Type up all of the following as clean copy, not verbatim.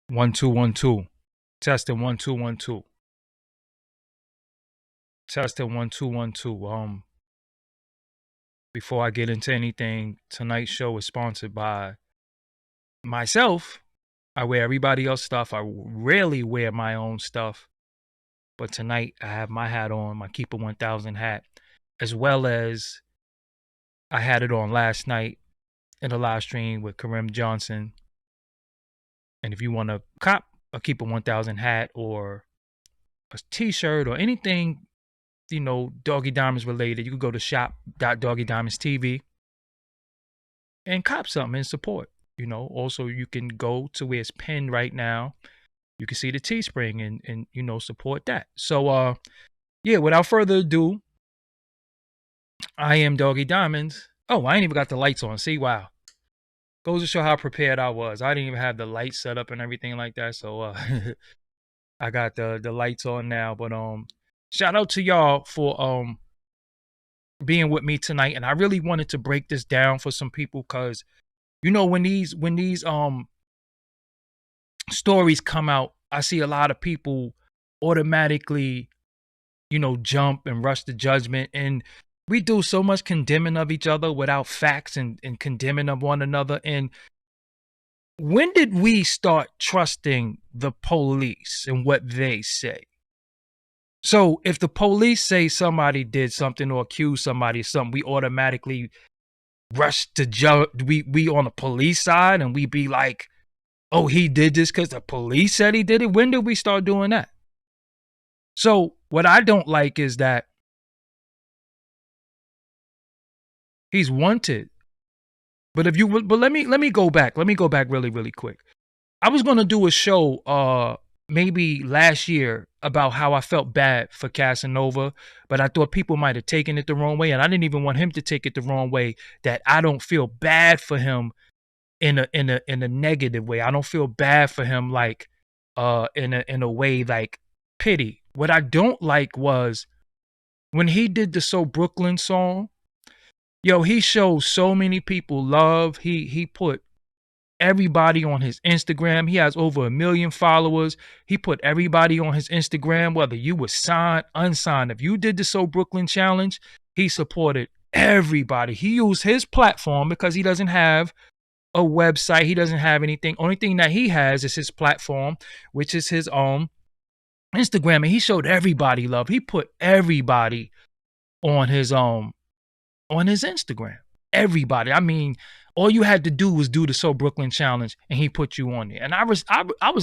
One two one two. Testing 1 2 1 2. Testing 1 2 1 2. Before I get into anything, tonight's show is sponsored by myself. I wear everybody else's stuff. I rarely wear my own stuff, but tonight I have my hat on, my Keeper 1000 hat, as well as I had it on last night in a live stream with Kareem Johnson. And if you want to cop a Keeper 1000 hat or a t-shirt or anything, Doggie Diamonds related, you can go to shop.doggiediamondstv and cop something and support. Also you can go to where it's pinned right now. You can see the Teespring and support that. So yeah, without further ado, I am Doggie Diamonds. Oh, I ain't even got the lights on. See, wow. Goes to show how prepared I was. I didn't even have the lights set up and everything like that. So I got the lights on now. But shout out to y'all for being with me tonight. And I really wanted to break this down for some people because when these stories come out, I see a lot of people automatically, jump and rush to judgment. And we do so much condemning of each other without facts and condemning of one another. And when did we start trusting the police and what they say? So if the police say somebody did something or accuse somebody of something, we automatically rush to judge. We on the police side and we be like, oh, he did this because the police said he did it. When did we start doing that? So what I don't like is that he's wanted. But let me go back. Let me go back really, really quick. I was gonna do a show maybe last year about how I felt bad for Casanova, but I thought people might have taken it the wrong way, and I didn't even want him to take it the wrong way. That I don't feel bad for him in a negative way. I don't feel bad for him like in a way like pity. What I don't like was when he did the So Brooklyn song. Yo, he showed so many people love. He put everybody on his Instagram. He has over 1 million followers. He put everybody on his Instagram, whether you were signed, unsigned. If you did the So Brooklyn challenge, he supported everybody. He used his platform because he doesn't have a website. He doesn't have anything. Only thing that he has is his platform, which is his own Instagram. And he showed everybody love. He put everybody on his Instagram. Everybody. I mean, all you had to do was do the So Brooklyn challenge and he put you on there. And I was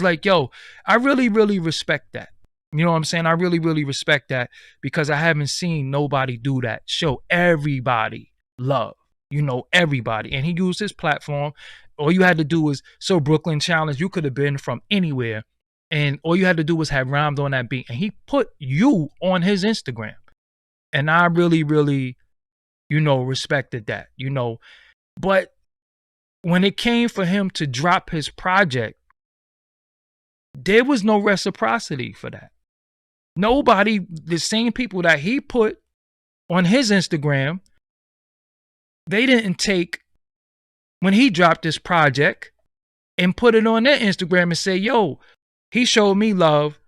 like, yo, I really, really respect that. You know what I'm saying? I really, really respect that because I haven't seen nobody do that. Show everybody love, everybody. And he used his platform. All you had to do was So Brooklyn challenge. You could have been from anywhere. And all you had to do was have rhymed on that beat. And he put you on his Instagram. And I really, really, respected that, But when it came for him to drop his project, there was no reciprocity for that. Nobody, the same people that he put on his Instagram, they didn't take when he dropped his project and put it on their Instagram and say, yo, he showed me love.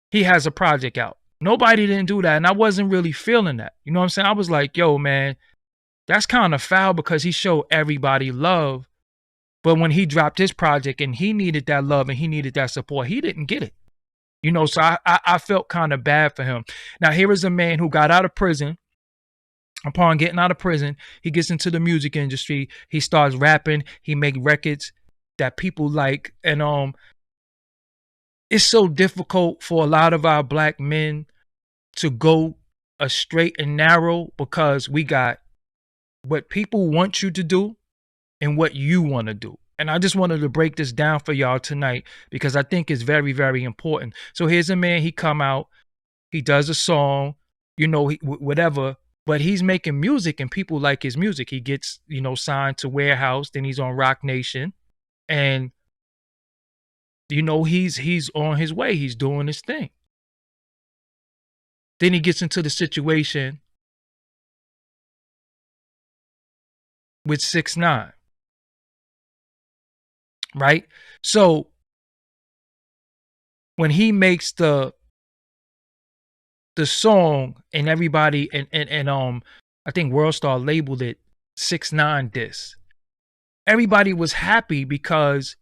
He has a project out. Nobody didn't do that. And I wasn't really feeling that. You know what I'm saying? I was like, yo, man, that's kind of foul because he showed everybody love. But when he dropped his project and he needed that love and he needed that support, he didn't get it. So I felt kind of bad for him. Now, here is a man who got out of prison. Upon getting out of prison, he gets into the music industry. He starts rapping. He make records that people like. And it's so difficult for a lot of our black men to go a straight and narrow because we got what people want you to do and what you want to do. And I just wanted to break this down for y'all tonight because I think it's very, very important. So here's a man, he come out, he does a song, whatever, but he's making music and people like his music. He gets, signed to Warehouse, then he's on Rock Nation. And, he's on his way. He's doing his thing. Then he gets into the situation with 6ix9ine. Right? So when he makes the song and everybody and I think World Star labeled it 6ix9ine diss. Everybody was happy because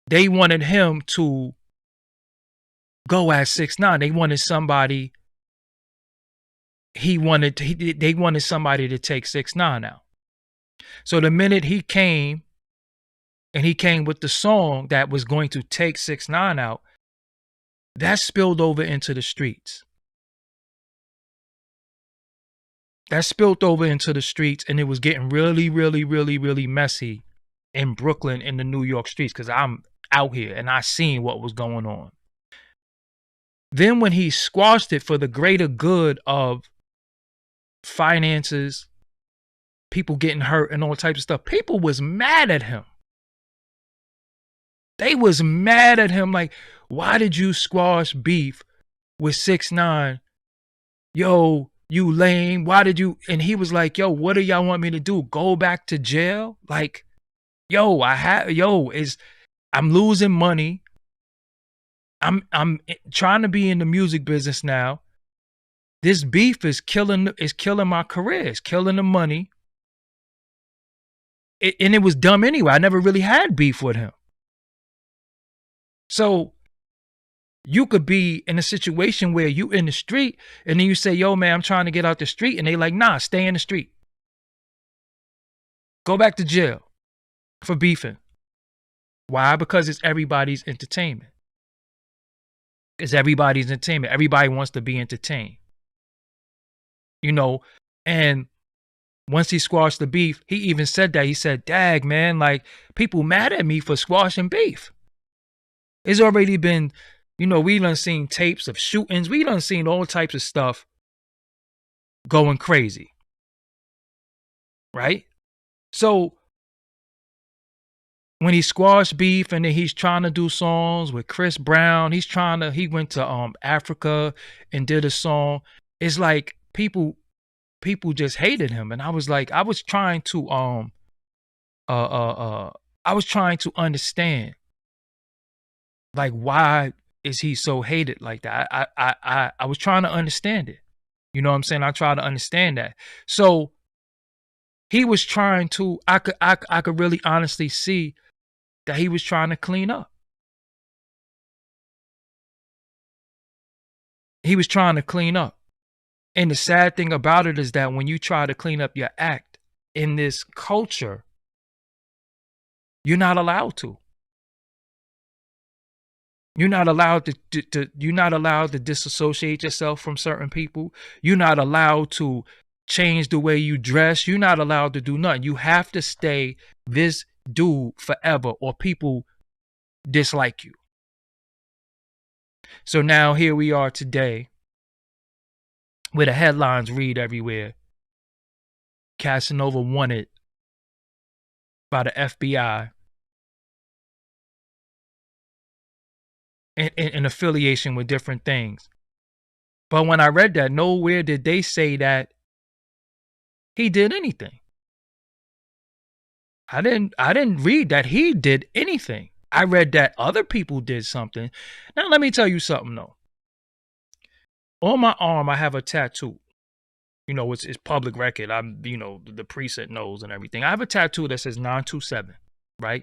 they wanted him to go as 6ix9ine. They wanted somebody they wanted somebody to take 6ix9ine out. So the minute he came and he came with the song that was going to take 6ix9ine out, that spilled over into the streets. That spilled over into the streets, and it was getting really, really, really, really messy in Brooklyn, in the New York streets, because I'm out here and I seen what was going on. Then when he squashed it for the greater good of finances, people getting hurt and all types of stuff, people was mad at him. They was mad at him like, why did you squash beef with 6ix9ine? Yo, you lame. Why did you? And he was like, yo, what do y'all want me to do? Go back to jail? Like, yo, I'm losing money. I'm trying to be in the music business now. This beef is killing my career. It's killing the money. And it was dumb anyway. I never really had beef with him. So you could be in a situation where you in the street and then you say, yo, man, I'm trying to get out the street. And they like, nah, stay in the street. Go back to jail for beefing. Why? Because it's everybody's entertainment. It's everybody's entertainment. Everybody wants to be entertained. You know, and once he squashed the beef, he even said that. He said, dag, man, like, people mad at me for squashing beef. It's already been, you know, we done seen tapes of shootings. We done seen all types of stuff going crazy. Right? So when he squashed beef and then he's trying to do songs with Chris Brown, he went to Africa and did a song. It's like people just hated him. And I was like, I was trying to understand, like, why is he so hated like that? I was trying to understand it. You know what I'm saying? I tried to understand that. So he was trying to, I could really honestly see that he was trying to clean up. He was trying to clean up. And the sad thing about it is that when you try to clean up your act in this culture, you're not allowed to. You're not allowed you're not allowed to disassociate yourself from certain people. You're not allowed to change the way you dress. You're not allowed to do nothing. You have to stay this dude forever or people dislike you. So now here we are today where the headlines read everywhere. Casanova wanted by the FBI in affiliation with different things. But when I read that, nowhere did they say that he did anything. I didn't read that he did anything. I read that other people did something. Now let me tell you something though. On my arm, I have a tattoo. You know, it's public record. The precinct knows and everything. I have a tattoo that says 927, right?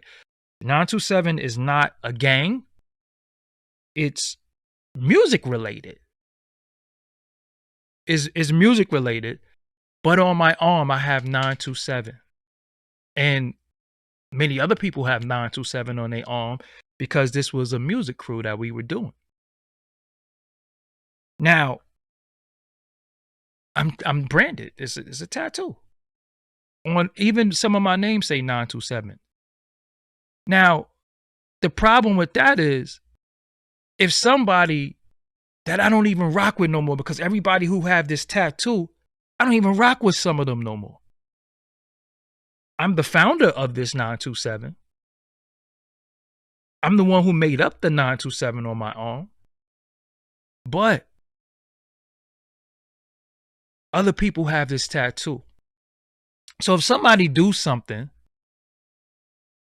927 is not a gang. It's music related. Is music related, but on my arm I have 927. And many other people have 927 on their arm because this was a music crew that we were doing. Now, I'm branded. It's a tattoo. On even some of my names say 927. Now, the problem with that is if somebody that I don't even rock with no more, because everybody who have this tattoo, I don't even rock with some of them no more. I'm the founder of this 927. I'm the one who made up the 927 on my arm. But other people have this tattoo. So if somebody do something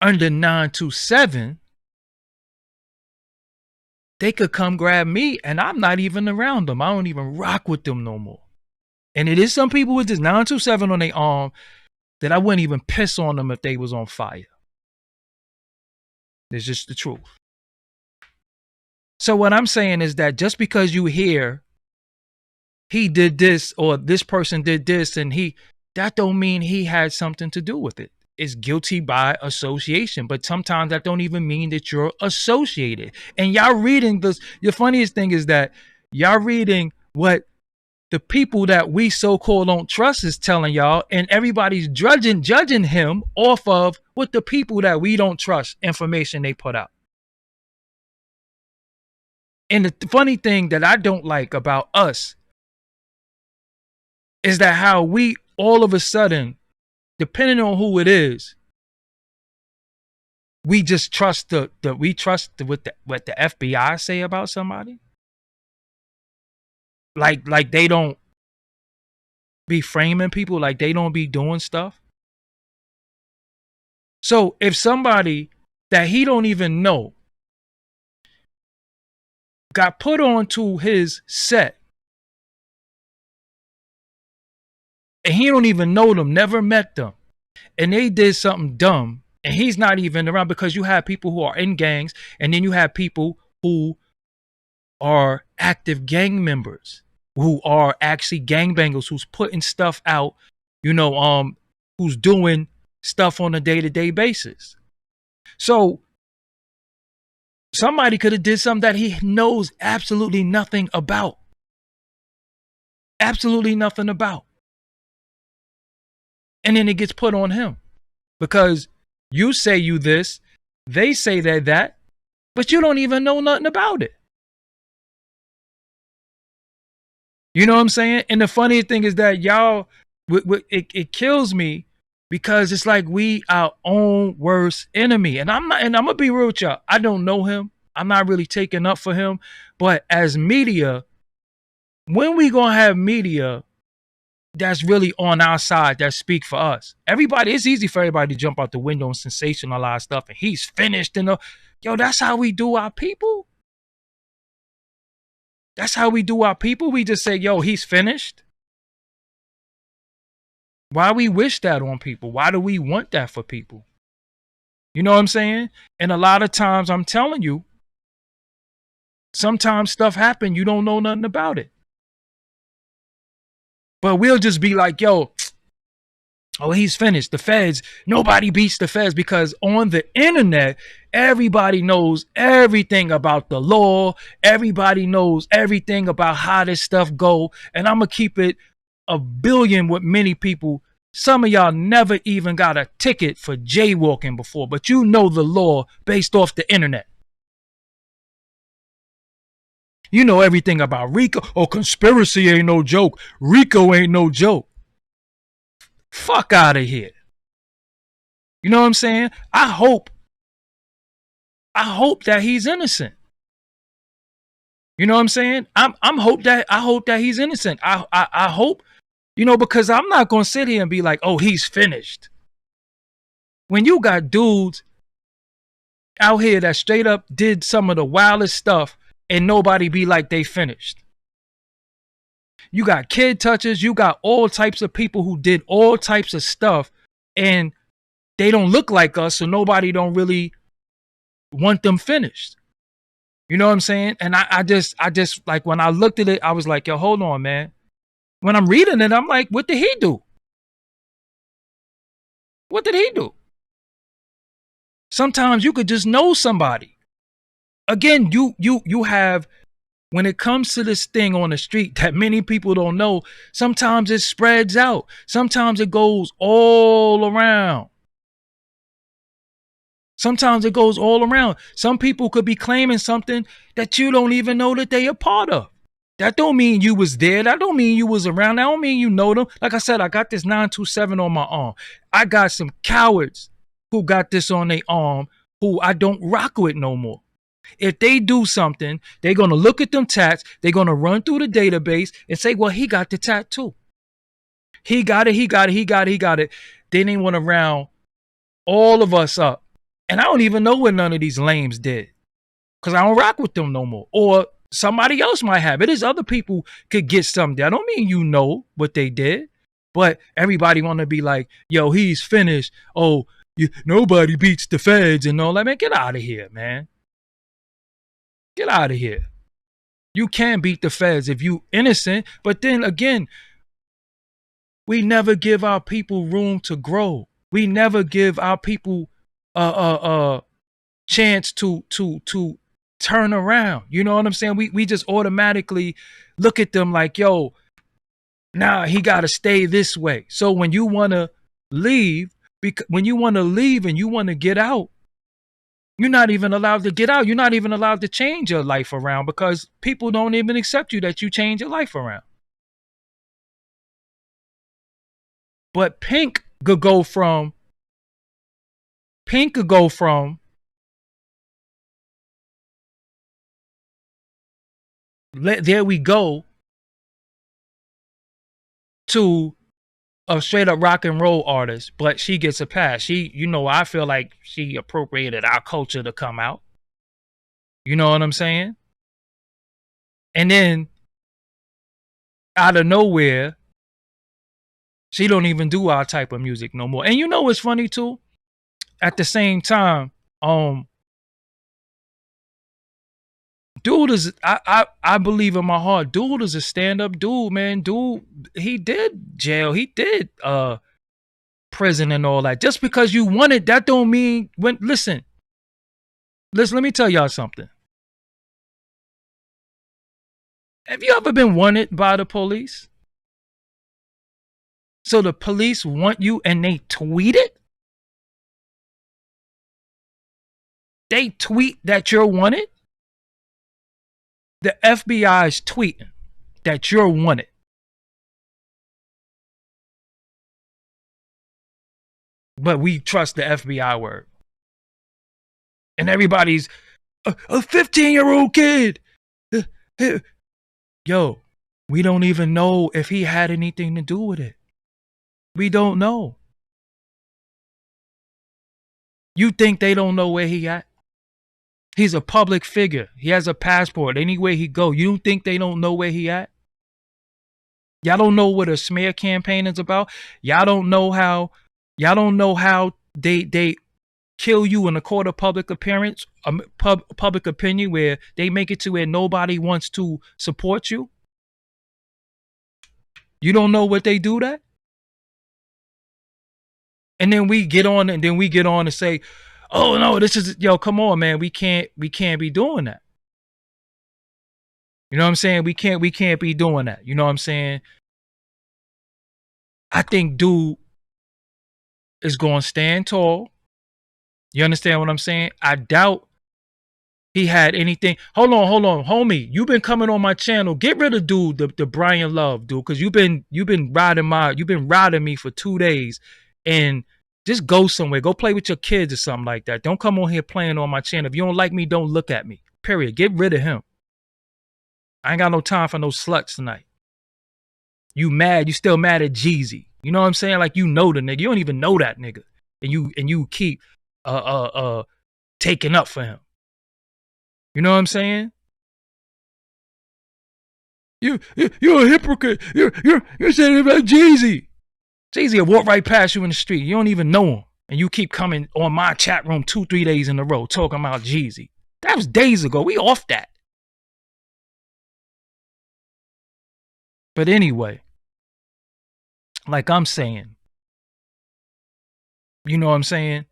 under 927, they could come grab me and I'm not even around them. I don't even rock with them no more. And it is some people with this 927 on their arm that I wouldn't even piss on them if they was on fire. It's just the truth. So what I'm saying is that just because you hear he did this or this person did this and that don't mean he had something to do with it. It's guilty by association, but sometimes that don't even mean that you're associated. And y'all reading this, the funniest thing is that y'all reading what the people that we so-called don't trust is telling y'all, and everybody's judging him off of what the people that we don't trust information they put out. And the funny thing that I don't like about us is that how we all of a sudden, depending on who it is, we just trust what the FBI say about somebody. Like they don't be framing people, like they don't be doing stuff. So if somebody that he don't even know got put onto his set and he don't even know them, never met them, and they did something dumb and he's not even around, because you have people who are in gangs and then you have people who are active gang members, who are actually gangbangers, who's putting stuff out, who's doing stuff on a day-to-day basis. So somebody could have did something that he knows absolutely nothing about. Absolutely nothing about. And then it gets put on him. Because you say you this, they say that, but you don't even know nothing about it. You know what I'm saying? And the funny thing is that y'all, it kills me, because it's like we our own worst enemy. And I'm gonna be real with y'all. I don't know him. I'm not really taking up for him. But as media, when we gonna have media that's really on our side, that speak for us? Everybody, it's easy for everybody to jump out the window and sensationalize stuff, and he's finished, and yo, that's how we do our people. That's how we do our people. We just say, yo, he's finished. Why we wish that on people? Why do we want that for people? You know what I'm saying? And a lot of times, I'm telling you, sometimes stuff happen, you don't know nothing about it. But we'll just be like, yo, oh, he's finished. The feds, nobody beats the feds, because on the internet, everybody knows everything about the law. Everybody knows everything about how this stuff go. And I'm going to keep it a billion with many people. Some of y'all never even got a ticket for jaywalking before, but you know the law based off the internet. You know everything about RICO. Oh, conspiracy ain't no joke. RICO ain't no joke. Fuck out of here. You know what I'm saying? I hope that he's innocent. You know what I'm saying? I hope that he's innocent. I hope, because I'm not gonna sit here and be like, oh, he's finished. When you got dudes out here that straight up did some of the wildest stuff and nobody be like they finished. You got kid touchers, you got all types of people who did all types of stuff, and they don't look like us, so nobody don't really want them finished. You know what I'm saying? And I just like, when I looked at it, I was like, yo, hold on, man. When I'm reading it, I'm like, what did he do? What did he do? Sometimes you could just know somebody. Again, you have, when it comes to this thing on the street that many people don't know, sometimes it spreads out. Sometimes it goes all around. Sometimes it goes all around. Some people could be claiming something that you don't even know that they are part of. That don't mean you was there. That don't mean you was around. That don't mean you know them. Like I said, I got this 927 on my arm. I got some cowards who got this on their arm who I don't rock with no more. If they do something, they're going to look at them tats. They're going to run through the database and say, well, he got the tattoo. He got it. Then they went around all of us up. And I don't even know what none of these lames did. because I don't rock with them no more. Or somebody else might have it. Is other people could get something. That don't mean you know what they did. But everybody want to be like, yo, he's finished. Oh, nobody beats the feds and all that. Man, get out of here, man. Get out of here. You can beat the feds if you innocent. But then again, we never give our people room to grow. We never give our people chance to turn around. You know what I'm saying? We just automatically look at them like, yo, nah, he got to stay this way. So when you want to leave, when you want to leave and you want to get out, you're not even allowed to get out. You're not even allowed to change your life around because people don't even accept you that you change your life around. But Pink could go from there we go to a straight up rock and roll artist, but she gets a pass. She, I feel like she appropriated our culture to come out. You know what I'm saying? And then out of nowhere, she don't even do our type of music no more. And you know what's funny too? At the same time, dude is I believe in my heart, dude is a stand-up dude, man. Dude, he did jail, he did prison and all that. Just because you want it, that don't mean listen, let me tell y'all something. Have you ever been wanted by the police? So the police want you and they tweet it? They tweet that you're wanted? The FBI is tweeting that you're wanted. But we trust the FBI word. And everybody's a 15-year-old kid. Yo, we don't even know if he had anything to do with it. We don't know. You think they don't know where he at? He's a public figure. He has a passport. Anywhere he go, you don't think they don't know where he at? Y'all don't know what a smear campaign is about? Y'all don't know how they kill you in a court of public appearance, public opinion, where they make it to where nobody wants to support you? You don't know what they do that? And then we get on and say, oh no, this is, yo, come on, man. We can't be doing that. You know what I'm saying? We can't be doing that. You know what I'm saying? I think dude is going to stand tall. You understand what I'm saying? I doubt he had anything. Hold on, homie. You've been coming on my channel. Get rid of dude, the Brian Love dude, because you've been riding me for 2 days, and just go somewhere. Go play with your kids or something like that. Don't come on here playing on my channel. If you don't like me, don't look at me. Period. Get rid of him. I ain't got no time for no sluts tonight. You mad? You still mad at Jeezy? You know what I'm saying? Like, you know the nigga. You don't even know that nigga, and you keep taking up for him. You know what I'm saying? You're a hypocrite. You're saying about Jeezy. Jeezy will walk right past you in the street. You don't even know him. And you keep coming on my chat room 2-3 days in a row talking about Jeezy. That was days ago. We off that. But anyway, like I'm saying, you know what I'm saying?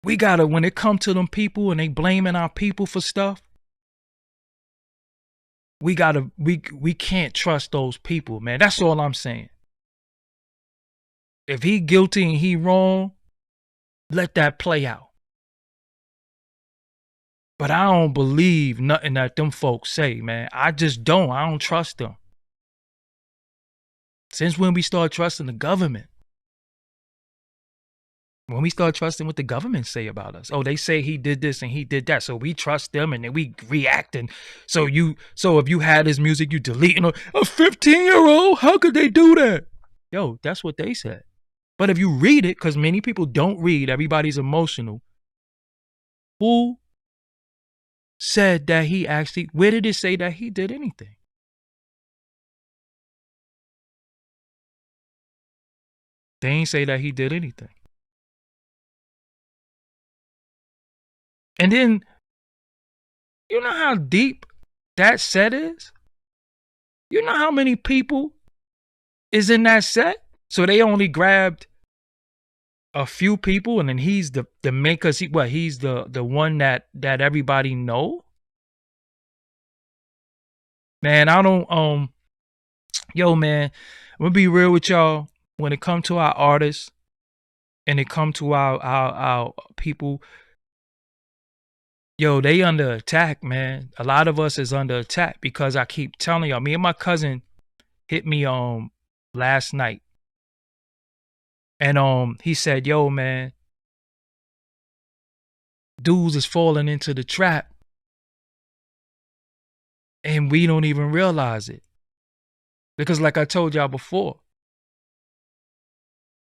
We gotta, when it come to them people and they blaming our people for stuff, we can't trust those people, man. That's all I'm saying. If he guilty and he wrong, let that play out. But I don't believe nothing that them folks say, man. I just don't. I don't trust them. Since when we start trusting the government? When we start trusting what the government say about us. Oh, they say he did this and he did that, so we trust them and then we reacting. So if you had his music, you deleting a 15-year-old? How could they do that? Yo, that's what they said. But if you read it, because many people don't read, everybody's emotional. Who said that he actually, where did it say that he did anything? They ain't say that he did anything. And then, you know how deep that set is? You know how many people is in that set? So they only grabbed a few people, and then he's the main, cause he's the one that everybody know? Man, I don't yo man, I'm gonna be real with y'all. When it come to our artists and it come to our people, yo, they under attack, man. A lot of us is under attack because I keep telling y'all. Me and my cousin hit me last night, and he said, "Yo, man, dudes is falling into the trap, and we don't even realize it because, like I told y'all before,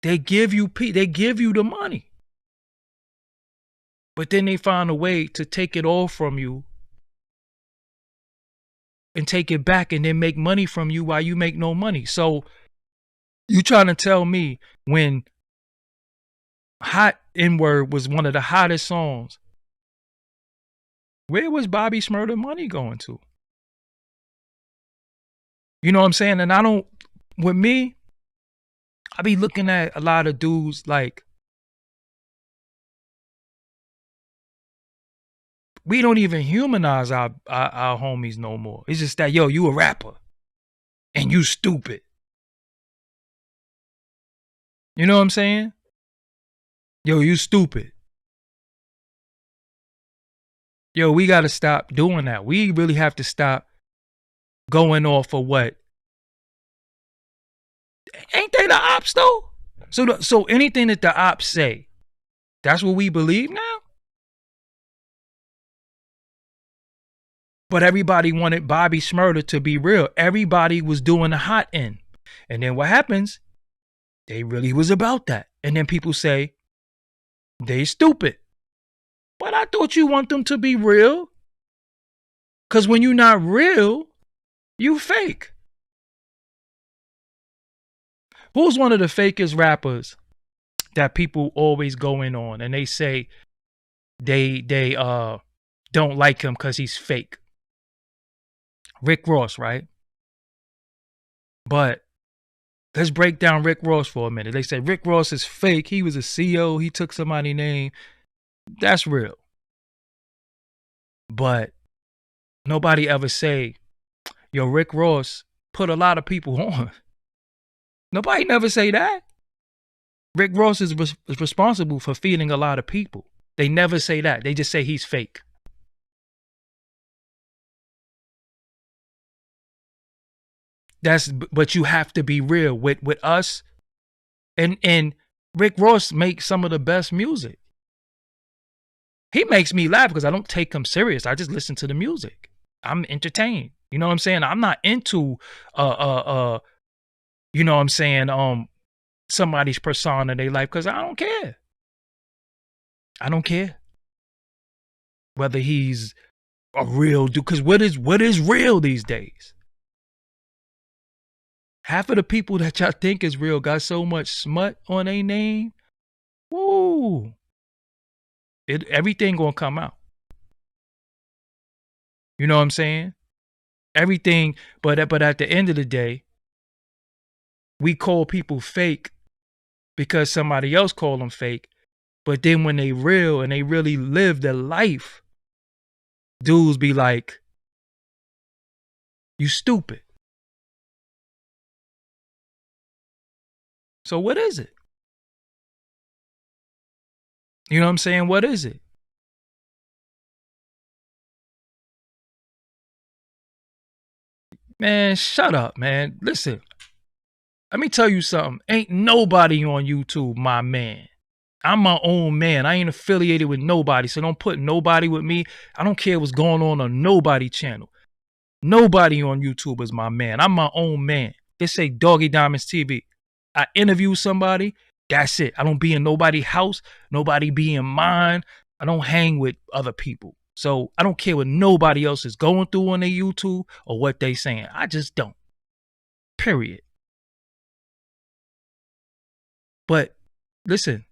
they give you the money, but then they find a way to take it all from you." And take it back and then make money from you while you make no money. So you trying to tell me when Hot N-Word was one of the hottest songs, where was Bobby Shmurda money going to? You know what I'm saying? And I don't, with me, I be looking at a lot of dudes like, we don't even humanize our homies no more. It's just that, yo, you a rapper and you stupid. You know what I'm saying? Yo, you stupid. Yo, we got to stop doing that. We really have to stop going off of what? Ain't they the ops though? So anything that the ops say, that's what we believe now? But everybody wanted Bobby Shmurda to be real. Everybody was doing the hot end. And then what happens? They really was about that. And then people say, they stupid. But I thought you want them to be real. Because when you're not real, you fake. Who's one of the fakest rappers that people always go in on and they say they don't like him because he's fake? Rick Ross, right? But let's break down Rick Ross for a minute. They say Rick Ross is fake. He was a CEO. He took somebody's name. That's real. But nobody ever say, yo, Rick Ross put a lot of people on. Nobody never say that. Rick Ross is responsible for feeding a lot of people. They never say that. They just say he's fake. But you have to be real with us. And Rick Ross makes some of the best music. He makes me laugh because I don't take him serious. I just listen to the music. I'm entertained. You know what I'm saying? I'm not into you know what I'm saying, somebody's persona in their life because I don't care. I don't care whether he's a real dude. Because what is real these days? Half of the people that y'all think is real got so much smut on their name. Woo. Everything gonna come out. You know what I'm saying? Everything, but at the end of the day, we call people fake because somebody else called them fake. But then when they real and they really live their life, dudes be like, you stupid. So what is it? You know what I'm saying? What is it? Man, shut up, man. Listen, let me tell you something. Ain't nobody on YouTube my man. I'm my own man. I ain't affiliated with nobody, so don't put nobody with me. I don't care what's going on nobody channel. Nobody on YouTube is my man. I'm my own man. They say Doggie Diamonds TV. I interview somebody, that's it. I don't be in nobody's house. Nobody be in mine. I don't hang with other people. So I don't care what nobody else is going through on their YouTube or what they saying. I just don't. Period. But listen,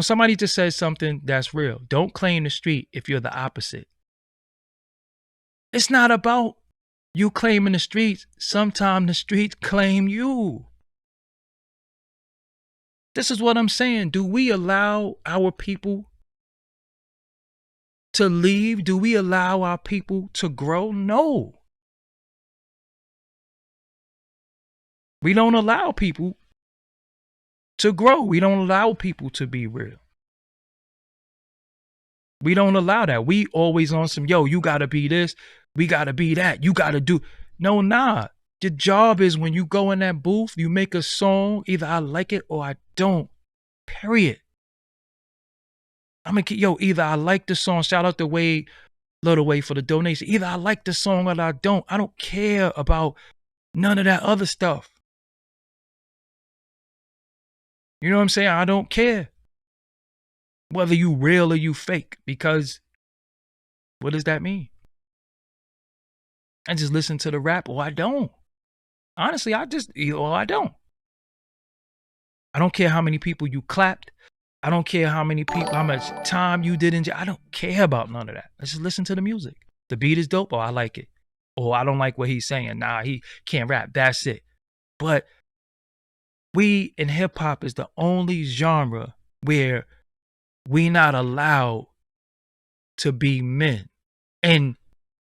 somebody just said something that's real. Don't claim the street if you're the opposite. It's not about you claiming the streets. Sometimes the streets claim you. This is what I'm saying. Do we allow our people to leave? Do we allow our people to grow? No. We don't allow people to grow. We don't allow people to be real. We don't allow that. We always on some, yo, you got to be this. We got to be that. You got to do. No, nah. Your job is when you go in that booth, you make a song. Either I like it or I don't. Period. Either I like the song. Shout out to Wade, Little Wade for the donation. Either I like the song or I don't. I don't care about none of that other stuff. You know what I'm saying? I don't care whether you real or you fake, because what does that mean? I just listen to the rap or I don't. Honestly, I don't. I don't care how many people you clapped. I don't care how much time you did I don't care about none of that. Let's just listen to the music. The beat is dope, or I like it. Or I don't like what he's saying. Nah, he can't rap. That's it. But we in hip hop is the only genre where we not allowed to be men. And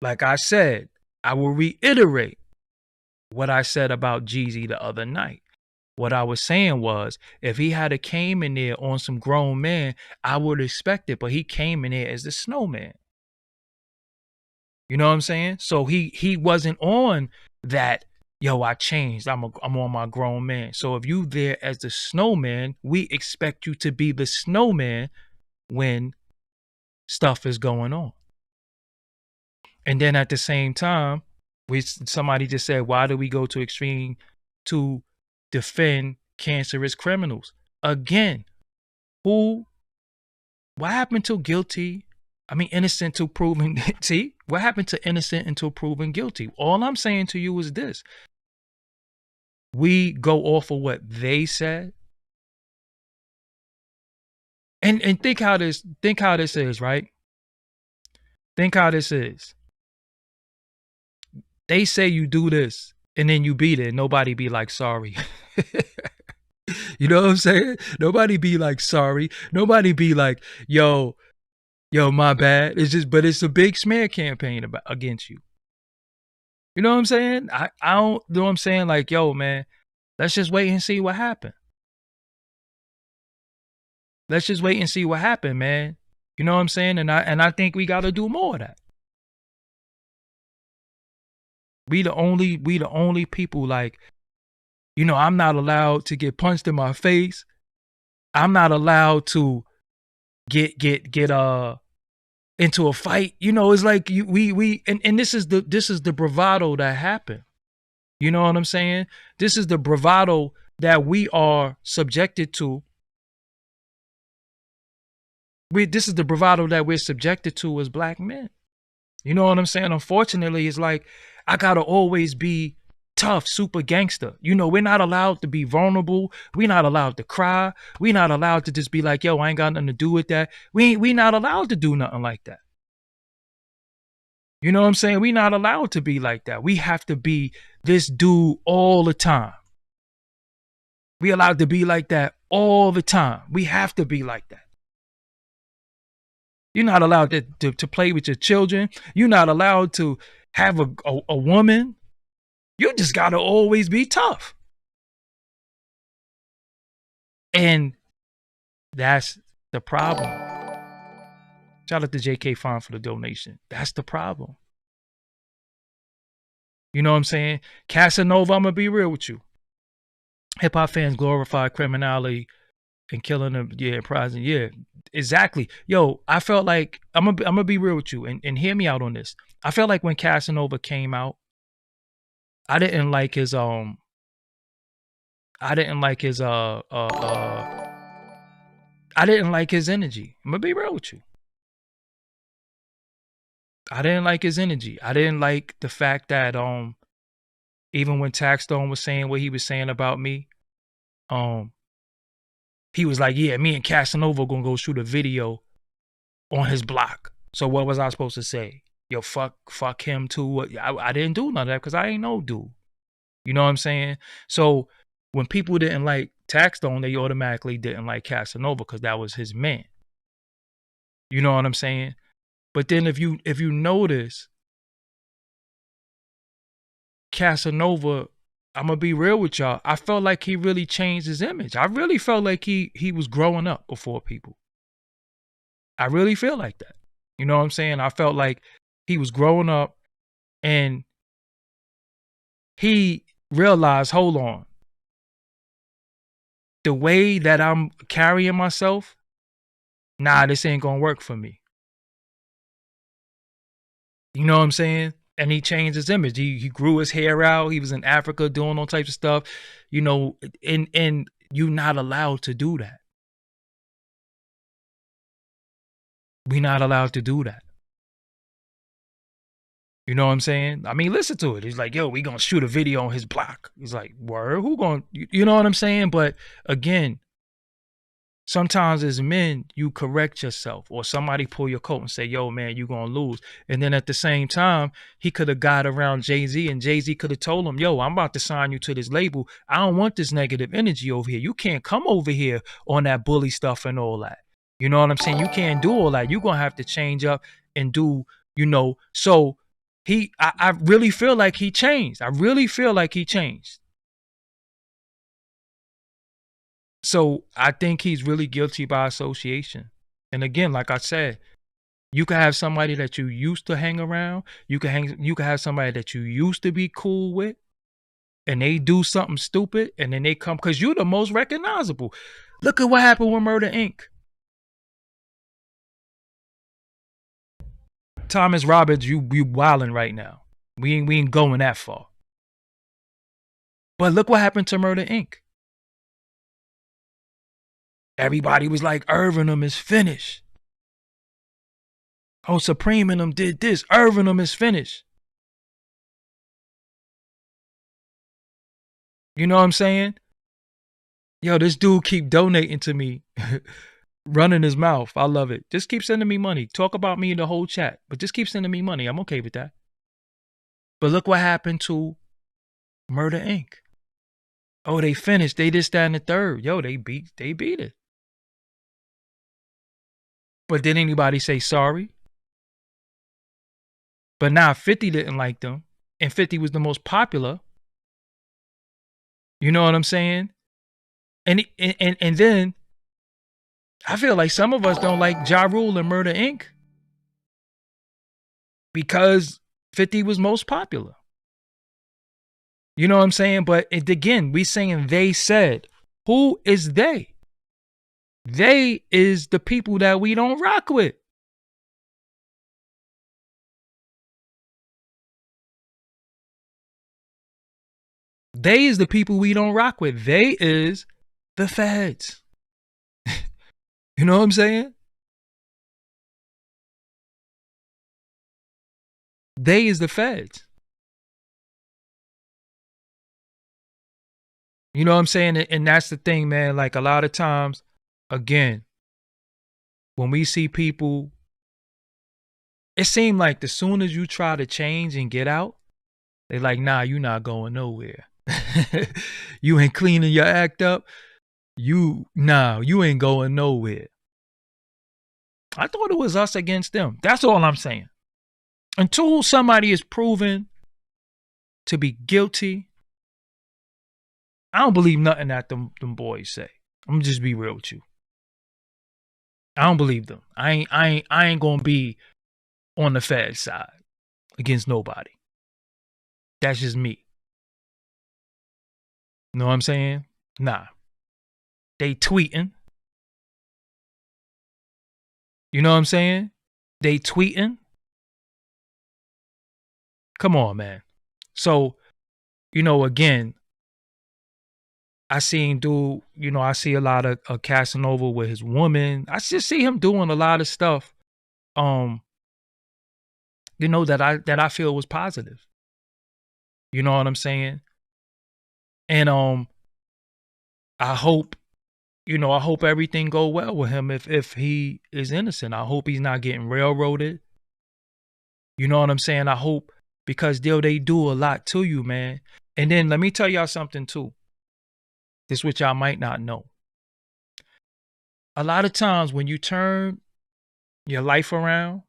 like I said, I will reiterate what I said about Jeezy the other night. What I was saying was, if he had a came in there on some grown man, I would expect it, but he came in there as the snowman. You know what I'm saying? So he wasn't on that, yo, I changed. I'm on my grown man. So if you there as the snowman, we expect you to be the snowman when stuff is going on. And then at the same time, somebody just said, why do we go to extreme to defend cancerous criminals? Again, what happened to guilty? Innocent to proven. See, what happened to innocent until proven guilty? All I'm saying to you is this. We go off of what they said. And think how this is, right? Think how this is. They say you do this and then you beat it. Nobody be like, sorry. You know what I'm saying? Nobody be like, sorry. Nobody be like, yo, my bad. But it's a big smear campaign against you. You know what I'm saying? I don't know what I'm saying. Like, yo, man, let's just wait and see what happened. Let's just wait and see what happened, man. You know what I'm saying? And I think we got to do more of that. We the only people, like, I'm not allowed to get punched in my face. I'm not allowed to get into a fight. It's like and this is the bravado that happened. You know what I'm saying? This is the bravado that we are subjected to. This is the bravado that we're subjected to as black men. You know what I'm saying? Unfortunately, it's like I gotta always be tough, super gangster. We're not allowed to be vulnerable. We're not allowed to cry. We're not allowed to just be like, yo, I ain't got nothing to do with that. We not allowed to do nothing like that. You know what I'm saying? We're not allowed to be like that. We have to be this dude all the time. We allowed to be like that all the time. We have to be like that. You're not allowed to play with your children. You're not allowed to have a woman. You just got to always be tough. And that's the problem. Shout out to JK Fine for the donation. That's the problem. You know what I'm saying? Casanova, I'm going to be real with you. Hip hop fans glorify criminality and killing them. Yeah, prison. Yeah, exactly. Yo, I felt like, I'm gonna be real with you and hear me out on this. I felt like when Casanova came out, I didn't like his energy. I'm gonna be real with you. I didn't like his energy. I didn't like the fact that even when Taxstone was saying what he was saying about me, um he was like, "Yeah, me and Casanova gonna go shoot a video on his block." So what was I supposed to say? Yo, fuck him too. I didn't do none of that because I ain't no dude. You know what I'm saying? So when people didn't like Taxstone, they automatically didn't like Casanova because that was his man. You know what I'm saying? But then if you notice, Casanova, I'm gonna be real with y'all. I felt like he really changed his image. I really felt like he was growing up before people. I really feel like that. You know what I'm saying? I felt like he was growing up and he realized, hold on, the way that I'm carrying myself, nah, this ain't gonna work for me. You know what I'm saying? And he changed his image. He grew his hair out. He was in Africa doing all types of stuff. You know, and you're not allowed to do that. We're not allowed to do that. You know what I'm saying? I mean, listen to it. He's like, yo, we gonna shoot a video on his block. He's like, word, who gonna, you know what I'm saying? But again, sometimes as men, you correct yourself or somebody pull your coat and say, yo, man, you gonna lose. And then at the same time, he could have got around Jay-Z and Jay-Z could have told him, yo, I'm about to sign you to this label. I don't want this negative energy over here. You can't come over here on that bully stuff and all that. You know what I'm saying? You can't do all that. You're gonna have to change up and do, you know. So I really feel like he changed. I really feel like he changed. So I think he's really guilty by association. And again, like I said, you can have somebody that you used to hang around. You can have somebody that you used to be cool with, and they do something stupid, and then they come because you're the most recognizable. Look at what happened with Murder Inc. Thomas Roberts, you wilding right now. We ain't going that far. But look what happened to Murder Inc. Everybody was like, Irvin them is finished. Oh, Supreme and them did this. Irvin them is finished. You know what I'm saying? Yo, this dude keep donating to me. Running his mouth. I love it. Just keep sending me money. Talk about me in the whole chat. But just keep sending me money. I'm okay with that. But look what happened to Murder Inc. Oh, they finished. They just stand in the third. Yo, they beat it. But did anybody say sorry? But now 50 didn't like them. And 50 was the most popular. You know what I'm saying? And then I feel like some of us don't like Ja Rule and Murder Inc. because 50 was most popular. You know what I'm saying? But again, we saying they said. Who is they? They is the people that we don't rock with. They is the people we don't rock with. They is the feds. You know what I'm saying? They is the feds. You know what I'm saying? And that's the thing, man. Like a lot of times, again, when we see people, it seems like the soon as you try to change and get out, they like, nah, you not going nowhere. You ain't cleaning your act up. You ain't going nowhere. I thought it was us against them. That's all I'm saying. Until somebody is proven to be guilty, I don't believe nothing that them boys say. I'm gonna just be real with you. I don't believe them. I ain't gonna be on the Fed side against nobody. That's just me. You know what I'm saying? Nah. They tweeting. You know what I'm saying? They tweeting. Come on, man. So, you know, again, I seen dude, you know, I see a lot of Casanova with his woman. I just see him doing a lot of stuff that I feel was positive. You know what I'm saying? And I hope, I hope everything go well with him if he is innocent. I hope he's not getting railroaded. You know what I'm saying? I hope, because they do a lot to you, man. And then let me tell y'all something too. This which y'all might not know. A lot of times when you turn your life around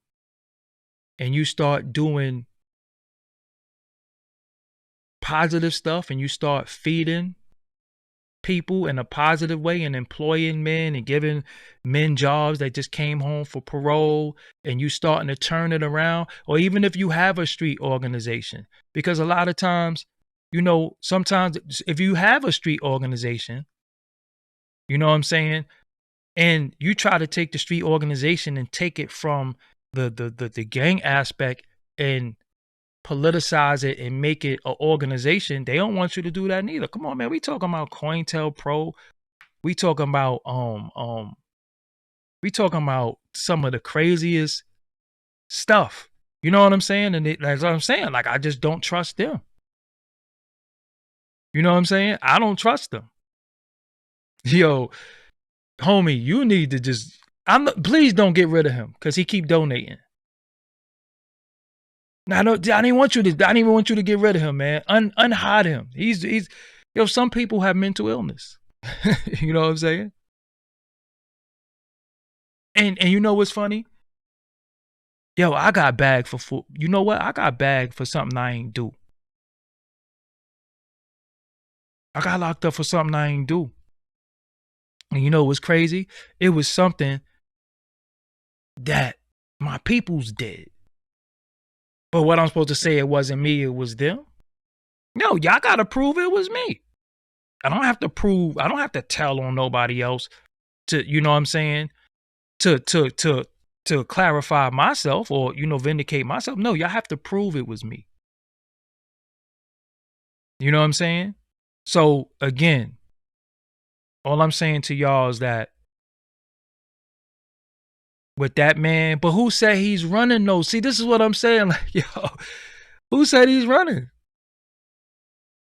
and you start doing positive stuff and you start feeding people in a positive way and employing men and giving men jobs that just came home for parole, and you starting to turn it around, or even if you have a street organization, because a lot of times, sometimes if you have a street organization, you know what I'm saying, and you try to take the street organization and take it from the gang aspect and politicize it and make it an organization, they don't want you to do that neither. Come on, man. We talking about COINTELPRO. We talking about some of the craziest stuff. You know what I'm saying? And that's what I'm saying. Like, I just don't trust them. You know what I'm saying? I don't trust them. Yo, homie, you need to just please don't get rid of him, because he keep donating. Now, I didn't want you to get rid of him, man. Unhide him. He's some people have mental illness. You know what I'm saying? And you know what's funny? Yo, I got bagged for you know what? I got bagged for something I ain't do. I got locked up for something I ain't do. And you know what's crazy? It was something that my peoples did. But what I'm supposed to say, it wasn't me, it was them? No, y'all gotta prove it was me. I don't have to tell on nobody else to, you know what I'm saying, to clarify myself or, vindicate myself. No, y'all have to prove it was me. You know what I'm saying? So again, all I'm saying to y'all is that with that man, but who said he's running though? See, this is what I'm saying. Like, yo, who said he's running?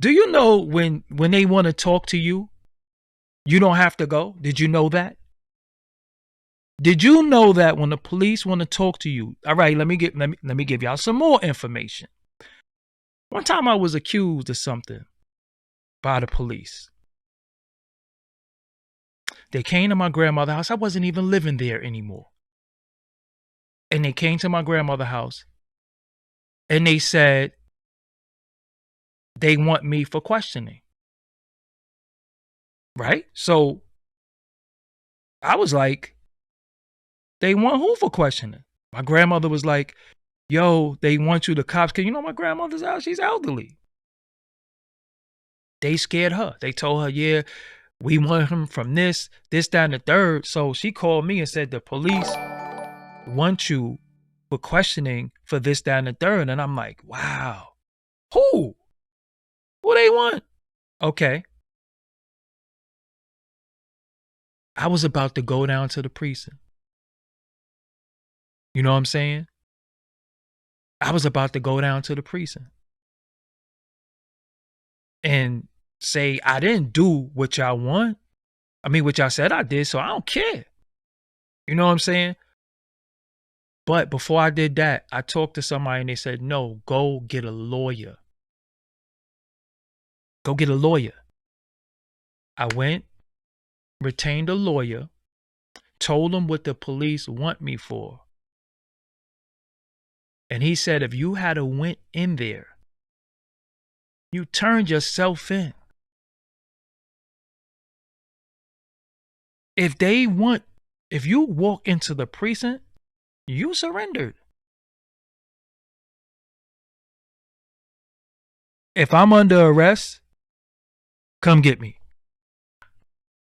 Do you know when they want to talk to you, you don't have to go? Did you know that? Did you know that when the police want to talk to you? All right, let me give y'all some more information. One time I was accused of something by the police. They came to my grandmother's house. I wasn't even living there anymore. And they came to my grandmother's house and they said they want me for questioning. Right? So I was like, they want who for questioning? My grandmother was like, yo, they want you, the cops. Cause my grandmother's out, she's elderly. They scared her. They told her, yeah, we want him from this, that, and the third. So she called me and said, the police want you for questioning for this, that, and the third. And I'm like, wow. Who they want? Okay. I was about to go down to the precinct. You know what I'm saying? I was about to go down to the precinct and say, I didn't do what y'all want. I mean, what y'all said I did, so I don't care. You know what I'm saying? But before I did that, I talked to somebody and they said, no, go get a lawyer. Go get a lawyer. I went, retained a lawyer, told him what the police want me for. And he said, if you had went in there, you turned yourself in. If you walk into the precinct, you surrendered. If I'm under arrest, come get me.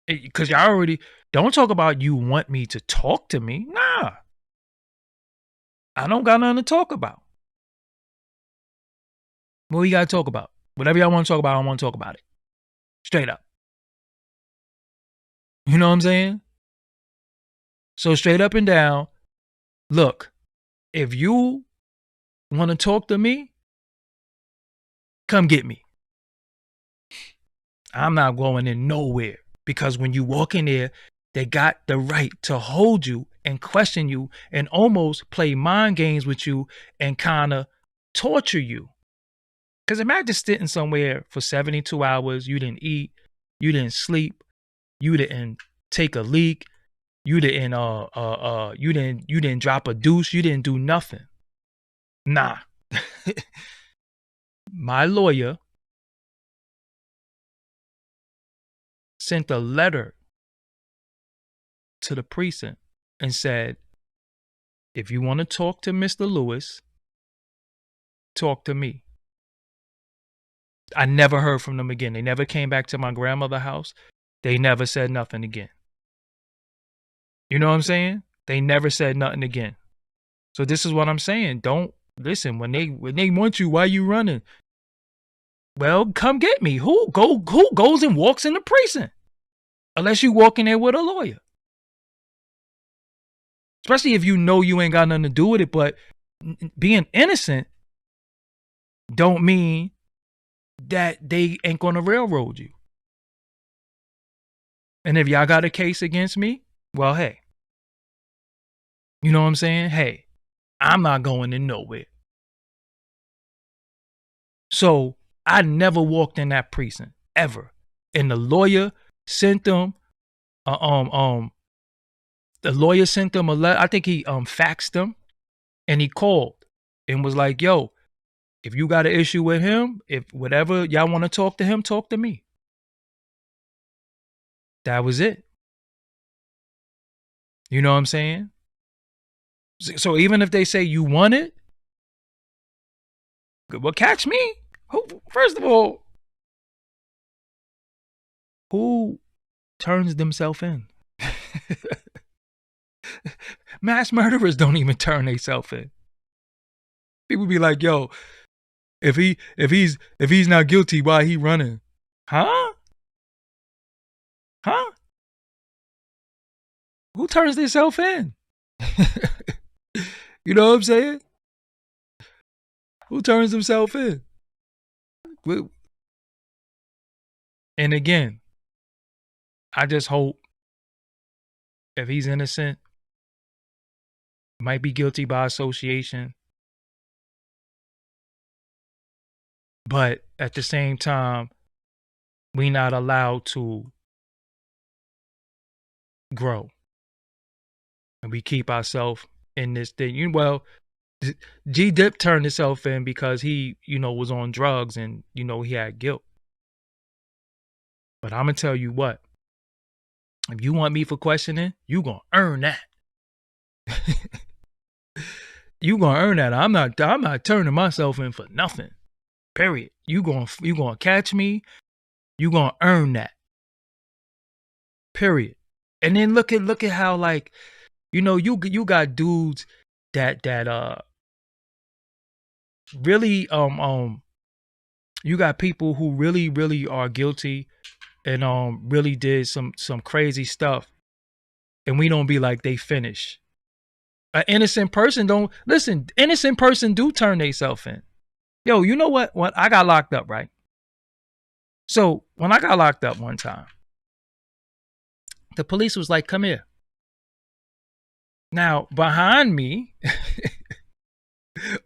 Because y'all already, don't talk about you want me to talk to me. Nah. I don't got nothing to talk about. What we got to talk about? Whatever y'all want to talk about, I want to talk about it. Straight up. You know what I'm saying? So straight up and down, look, if you Want to talk to me? Come get me. I'm not going in nowhere, because when you walk in there, they got the right to hold you and question you and almost play mind games with you and kind of torture you. Because imagine sitting somewhere for 72 hours, you didn't eat, you didn't sleep, you didn't take a leak, you didn't you didn't drop a deuce, you didn't do nothing. Nah. My lawyer sent a letter to the precinct and said, if you want to talk to Mr. Lewis, talk to me. I never heard from them again. They never came back to my grandmother's house. They never said nothing again. You know what I'm saying? They never said nothing again. So this is what I'm saying. Don't listen when they want you. Why you running? Well, come get me. Who goes and walks in the precinct? Unless you walk in there with a lawyer. Especially if you know you ain't got nothing to do with it. But being innocent don't mean that they ain't gonna railroad you. And if y'all got a case against me, well, hey. You know what I'm saying? Hey, I'm not going in nowhere. So I never walked in that precinct ever. And the lawyer sent them the lawyer sent them a letter. I think he faxed them, and he called and was like, yo, if you got an issue with him, if whatever y'all want to talk to him, talk to me. That was it. You know what I'm saying? So even if they say you want it, well, catch me. First of all, who turns themselves in? Mass murderers don't even turn themselves in. People be like, yo, if he's not guilty, why he running? Huh? Who turns themselves in? You know what I'm saying? Who turns himself in? And again, I just hope if he's innocent, might be guilty by association, but at the same time, we not allowed to grow. And we keep ourselves in this thing. Well, G-Dip turned himself in because he, was on drugs and, he had guilt. But I'm going to tell you what. If you want me for questioning, you going to earn that. You going to earn that. I'm not turning myself in for nothing. Period. You going to catch me. You going to earn that. Period. And then look at how, like, you got dudes that really you got people who really are guilty and really did some crazy stuff, and we don't be like they finish. An innocent person don't listen. Innocent person do turn themselves in. Yo, you know what? When I got locked up, right? So when I got locked up one time, the police was like, "Come here." Now behind me,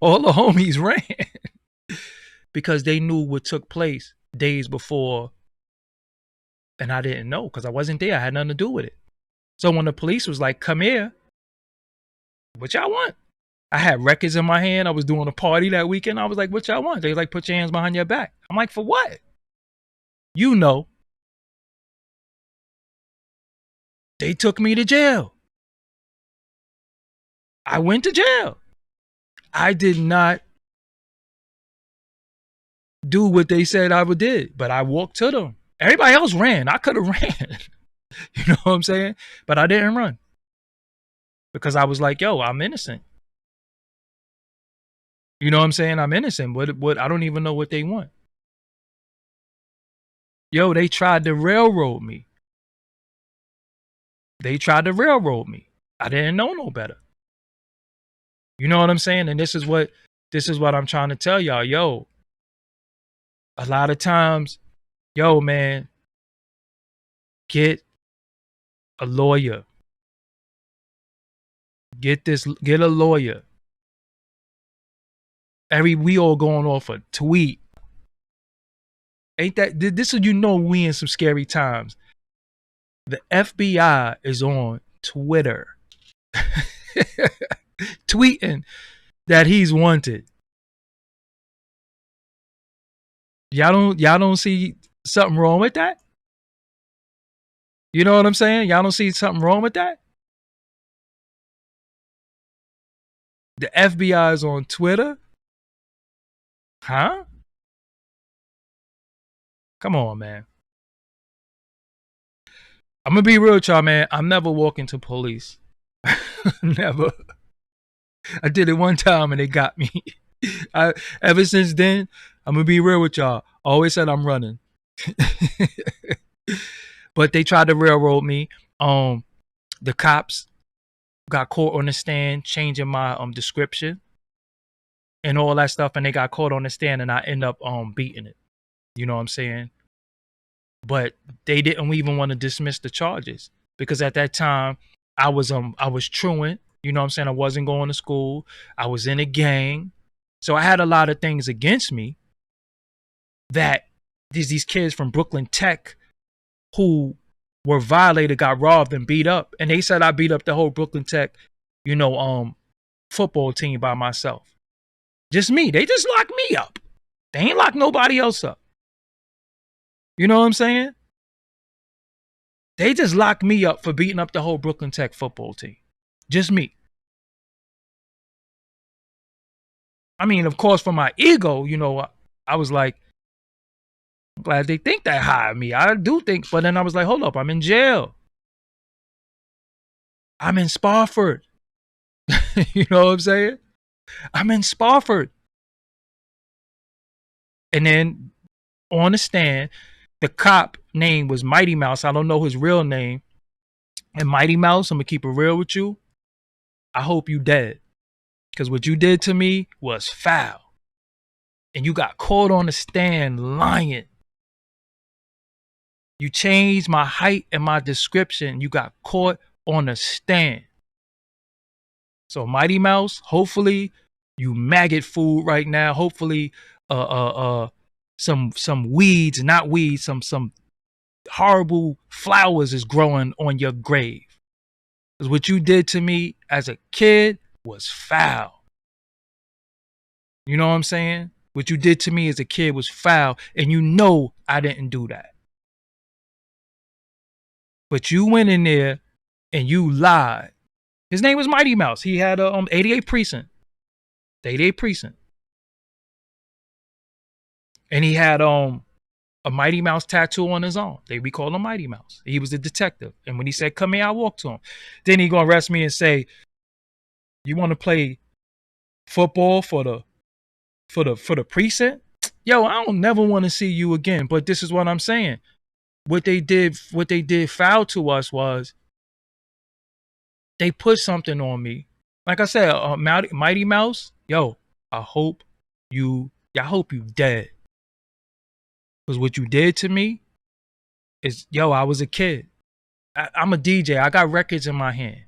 all the homies ran because they knew what took place days before, and I didn't know because I wasn't there. I had nothing to do with it. So when the police was like, "Come here," what y'all want? I had records in my hand. I was doing a party that weekend. I was like, what y'all want? They was like, put your hands behind your back. I'm like, for what? They took me to jail. I went to jail. I did not do what they said I would did, but I walked to them. Everybody else ran. I could have ran. You know what I'm saying? But I didn't run because I was like, yo, I'm innocent. You know what I'm saying? I'm innocent. What? I don't even know what they want. Yo, they tried to railroad me. I didn't know no better. You know what I'm saying? And this is what this is what I'm trying to tell y'all. Yo, a lot of times, yo, man, get a lawyer. Get a lawyer. We all going off a tweet. Ain't that this is, we in some scary times. The FBI is on Twitter tweeting that he's wanted. Y'all don't see something wrong with that? You know what I'm saying? Y'all don't see something wrong with that? The FBI is on Twitter? Huh? Come on, man. I'm gonna be real with y'all, man. I'm never walking to police. Never. I did it one time and they got me. Ever since then, I'm gonna be real with y'all. I always said I'm running. But they tried to railroad me. The cops got caught on the stand changing my description and all that stuff, and they got caught on the stand, and I end up beating it. You know what I'm saying? But they didn't even want to dismiss the charges because at that time I was truant. You know what I'm saying? I wasn't going to school. I was in a gang, so I had a lot of things against me. That these kids from Brooklyn Tech who were violated got robbed and beat up, and they said I beat up the whole Brooklyn Tech, football team by myself. Just me. They just locked me up. They ain't locked nobody else up. You know what I'm saying? They just locked me up for beating up the whole Brooklyn Tech football team. Just me. I mean, of course, for my ego, I was like, I'm glad they think that high of me. I do think, but then I was like, hold up, I'm in jail. I'm in Spofford. You know what I'm saying? I'm in Spofford. And then on the stand, the cop name was Mighty Mouse. I don't know his real name. And Mighty Mouse, I'm going to keep it real with you. I hope you dead. Because what you did to me was foul. And you got caught on the stand lying. You changed my height and my description. You got caught on the stand. So Mighty Mouse, hopefully you maggot food right now. Hopefully some weeds, not weeds, some horrible flowers is growing on your grave. Because what you did to me as a kid was foul. You know what I'm saying? What you did to me as a kid was foul, and I didn't do that. But you went in there and you lied. His name was Mighty Mouse. He had a 88 precinct. The 88 precinct. And he had a Mighty Mouse tattoo on his arm. We called him Mighty Mouse. He was a detective. And when he said, come here, I walked to him. Then he gonna arrest me and say, you want to play football for the precinct? Yo, I don't never want to see you again. But this is what I'm saying. What they did foul to us was they put something on me. Like I said, Mighty Mouse, yo, I hope you dead. Because what you did to me is, I was a kid. I'm a DJ. I got records in my hand.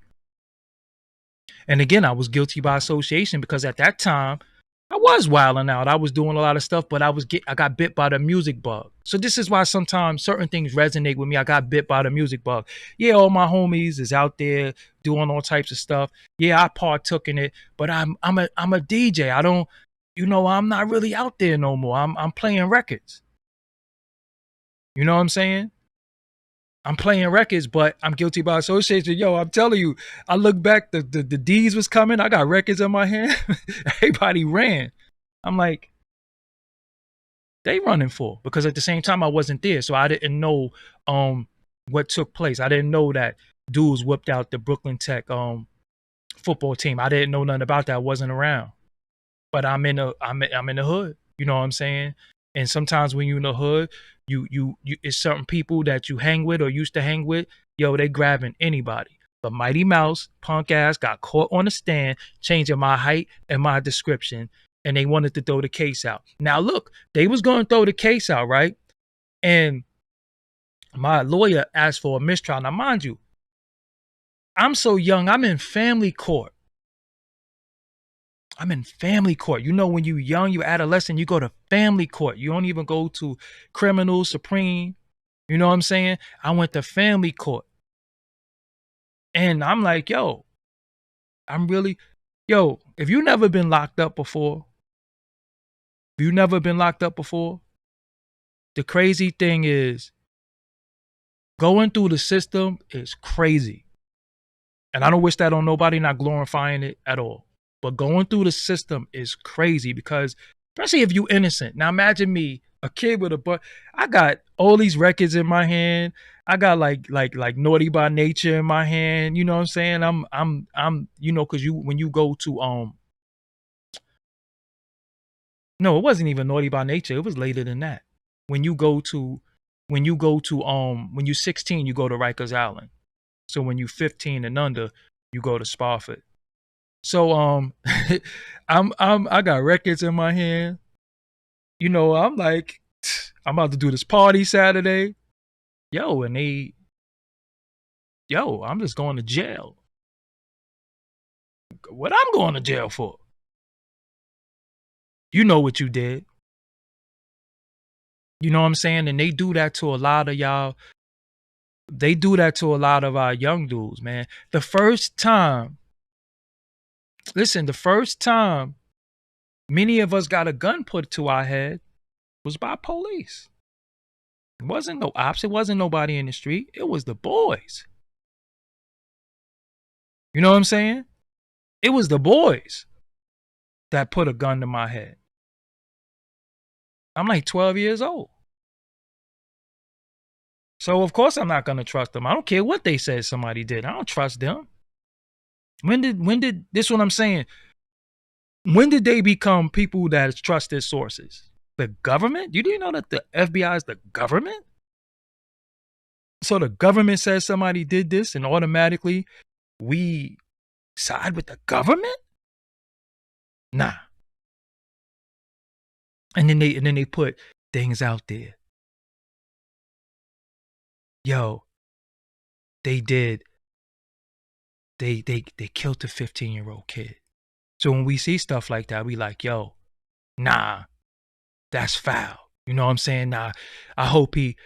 And again, I was guilty by association because at that time, I was wilding out. I was doing a lot of stuff, but I got bit by the music bug. So this is why sometimes certain things resonate with me. I got bit by the music bug. Yeah, all my homies is out there doing all types of stuff. Yeah, I partook in it, but I'm a DJ. I don't, I'm not really out there no more. I'm playing records. You know what I'm saying? I'm playing records, but I'm guilty by association. Yo, I'm telling you, I look back, the D's was coming. I got records in my hand. Everybody ran. I'm like, they running for? Because at the same time, I wasn't there. So I didn't know what took place. I didn't know that dudes whipped out the Brooklyn Tech football team. I didn't know nothing about that. I wasn't around. But I'm in the hood. You know what I'm saying? And sometimes when you're in the hood, you it's certain people that you hang with or used to hang with, yo, they grabbing anybody. But Mighty Mouse, punk ass, got caught on the stand, changing my height and my description. and they wanted to throw the case out. Now look, they was going to throw the case out, right? And my lawyer asked for a mistrial. Now mind you, I'm so young, I'm in family court. I'm in family court. You know, when you young, you adolescent, you go to family court. You don't even go to criminal supreme. You know what I'm saying? I went to family court. And I'm like, yo, if you never been locked up before, the crazy thing is going through the system is crazy. And I don't wish that on nobody, not glorifying it at all. But going through the system is crazy because, especially if you innocent. Now imagine me, a kid with I got all these records in my hand. I got like Naughty by Nature in my hand. You know what I'm saying? I'm because when you go to no, it wasn't even Naughty by Nature. It was later than that. When you're 16, you go to Rikers Island. So when you're 15 and under, you go to Spofford. So I got records in my hand. You know, I'm like, I'm about to do this party Saturday. I'm just going to jail. What I'm going to jail for? You know what you did. You know what I'm saying? And they do that to a lot of y'all. They do that to a lot of our young dudes, man. The first time many of us got a gun put to our head was by police. It wasn't no ops. It wasn't nobody in the street. It was the boys. You know what I'm saying? It was the boys that put a gun to my head. I'm like 12 years old. So of course I'm not going to trust them. I don't care what they said somebody did. I don't trust them. When did this what I'm saying? When did they become people that trust their sources? The government? You didn't know that the FBI is the government? So the government says somebody did this and automatically we side with the government? Nah. And then they put things out there. Yo, they killed a 15-year-old kid. So when we see stuff like that, we like, yo, nah, that's foul. You know what I'm saying? Nah, I hope he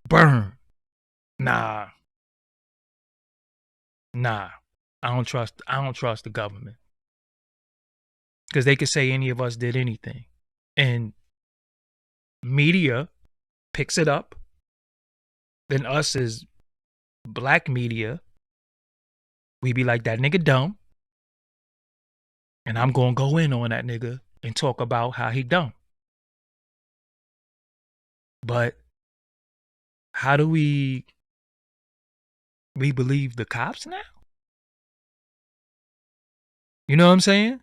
burn. Nah. I don't trust the government. Because they could say any of us did anything. And media picks it up. Then us as black media, we be like, that nigga dumb. And I'm going to go in on that nigga and talk about how he dumb. But how do we believe the cops now? You know what I'm saying?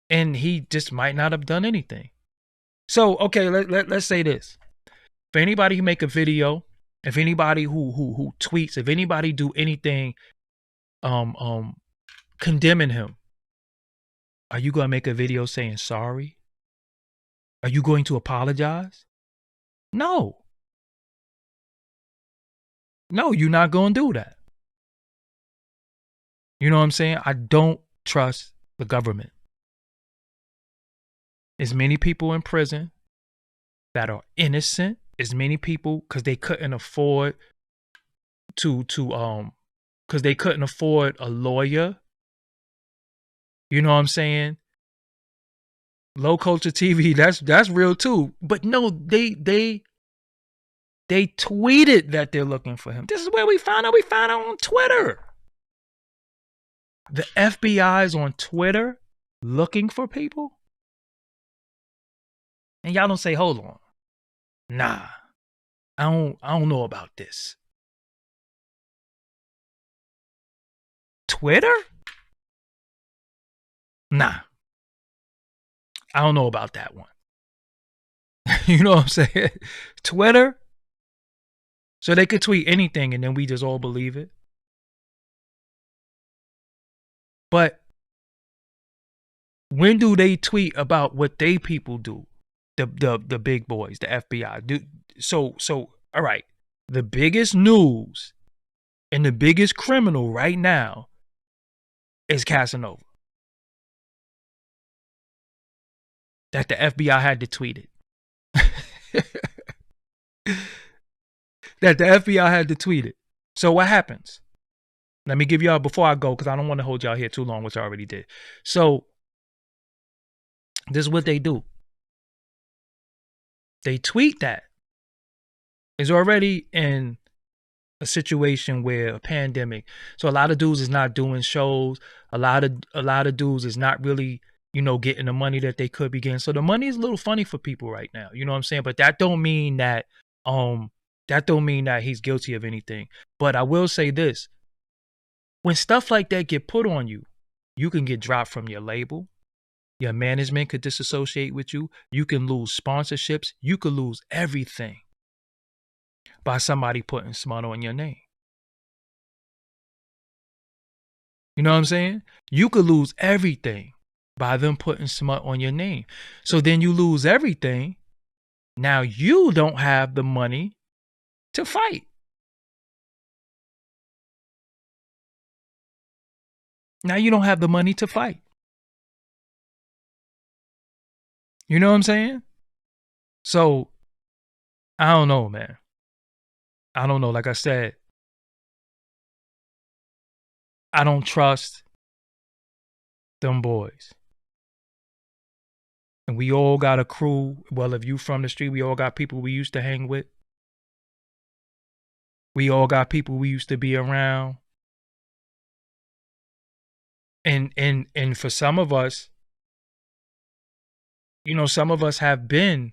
And he just might not have done anything. So, okay, let's say this. If anybody who make a video, if anybody who tweets, if anybody do anything condemning him, are you going to make a video saying sorry? Are you going to apologize? No. No, you're not going to do that. You know what I'm saying? I don't trust the government. There's many people in prison that are innocent. There's many people because they couldn't afford because they couldn't afford a lawyer. You know what I'm saying? Low culture TV, that's real too. But no, they tweeted that they're looking for him. This is where we found out. We found out on Twitter. The FBI is on Twitter looking for people. And y'all don't say, hold on. Nah, I don't know about this. Twitter? Nah. I don't know about that one. You know what I'm saying? Twitter? So they could tweet anything and then we just all believe it. But When do they tweet about what they people do? The big boys, the FBI. So all right. The biggest news and the biggest criminal right now is Casanova. That the FBI had to tweet it. That the FBI had to tweet it. So what happens? Let me give y'all before I go, because I don't want to hold y'all here too long, which I already did. So this is what they do. They tweet that. It's already in a situation where a pandemic. So a lot of dudes is not doing shows. A lot of dudes is not really, getting the money that they could be getting. So the money is a little funny for people right now. You know what I'm saying? But that don't mean that he's guilty of anything. But I will say this. When stuff like that get put on you, you can get dropped from your label. Your management could disassociate with you. You can lose sponsorships. You could lose everything by somebody putting smut on your name. You know what I'm saying? You could lose everything by them putting smut on your name. So then you lose everything. Now you don't have the money to fight. Now you don't have the money to fight. You know what I'm saying? So I don't know, man. I don't know. Like I said, I don't trust them boys. And we all got a crew. Well, if you from the street, we all got people we used to hang with. We all got people we used to be around. And for some of us, some of us have been,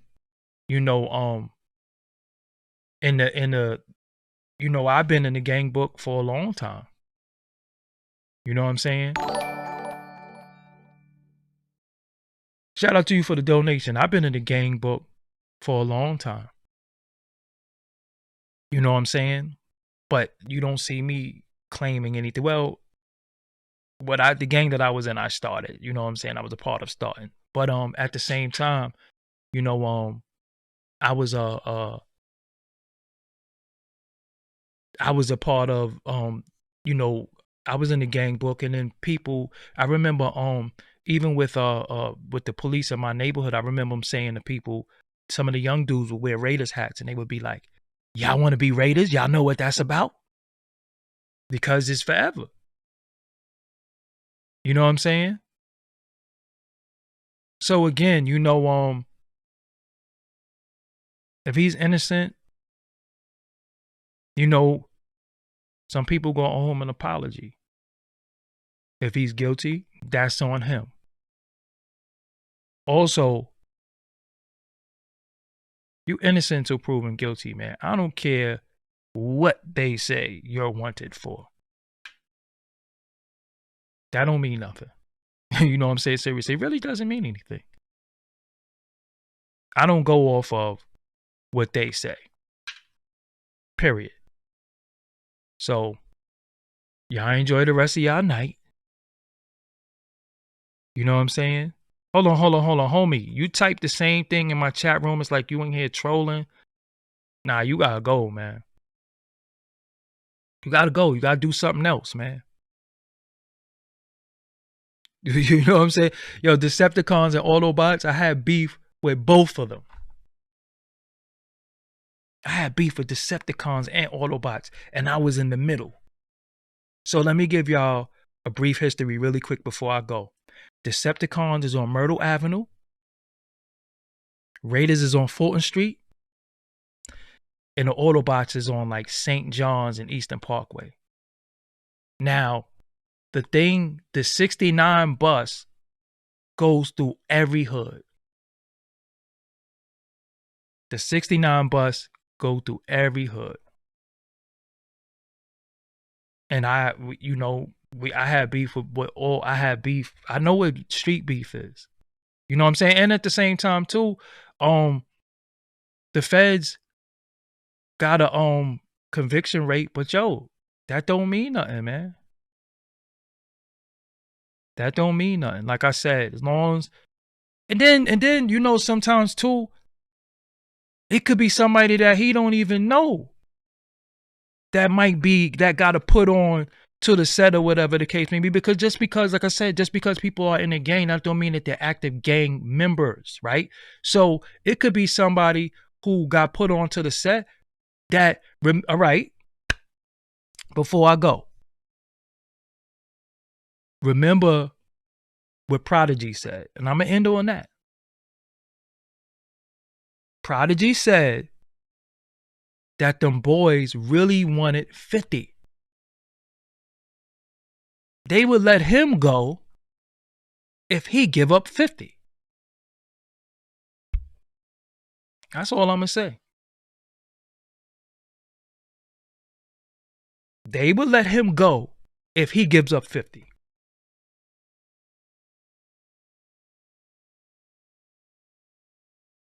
in the I've been in the gang book for a long time. You know what I'm saying? Shout out to you for the donation. I've been in the gang book for a long time. You know what I'm saying? But you don't see me claiming anything. Well, the gang that I was in, I started. You know what I'm saying? I was a part of starting. But at the same time, I was a part of I was in the gang book, and then people, I remember even with the police in my neighborhood, I remember them saying to people, some of the young dudes would wear Raiders hats, and they would be like, y'all want to be Raiders? Y'all know what that's about? Because it's forever. You know what I'm saying? So again, if he's innocent, some people gonna owe him an apology. If he's guilty, that's on him. Also, you innocent until proven guilty, man. I don't care what they say you're wanted for. That don't mean nothing. You know what I'm saying? Seriously, it really doesn't mean anything. I don't go off of what they say. Period. So, y'all enjoy the rest of y'all night. You know what I'm saying? Hold on, homie. You type the same thing in my chat room. It's like you in here trolling. Nah, you gotta go, man. You gotta go. You gotta do something else, man. You know what I'm saying? Yo, Decepticons and Autobots, I had beef with both of them. I had beef with Decepticons and Autobots, and I was in the middle. So let me give y'all a brief history really quick before I go. Decepticons is on Myrtle Avenue. Raiders is on Fulton Street. And the Autobots is on like St. John's and Eastern Parkway. Now, the 69 bus goes through every hood. The 69 bus go through every hood. And I had beef with all. I had beef. I know what street beef is. You know what I'm saying? And at the same time too, the feds got a conviction rate, but yo, that don't mean nothing, man. That don't mean nothing. Like I said, as long as and then you know sometimes too, it could be somebody that he don't even know that might be that got to put on to the set or whatever the case may be. Because just because, like I said, just because people are in a gang, that don't mean that they're active gang members, right? So it could be somebody who got put onto the set that, all right, before I go, remember what Prodigy said, and I'm gonna end on that. Prodigy said that them boys really wanted 50. They would let him go if he give up 50. That's all I'm gonna say. They would let him go if he gives up 50.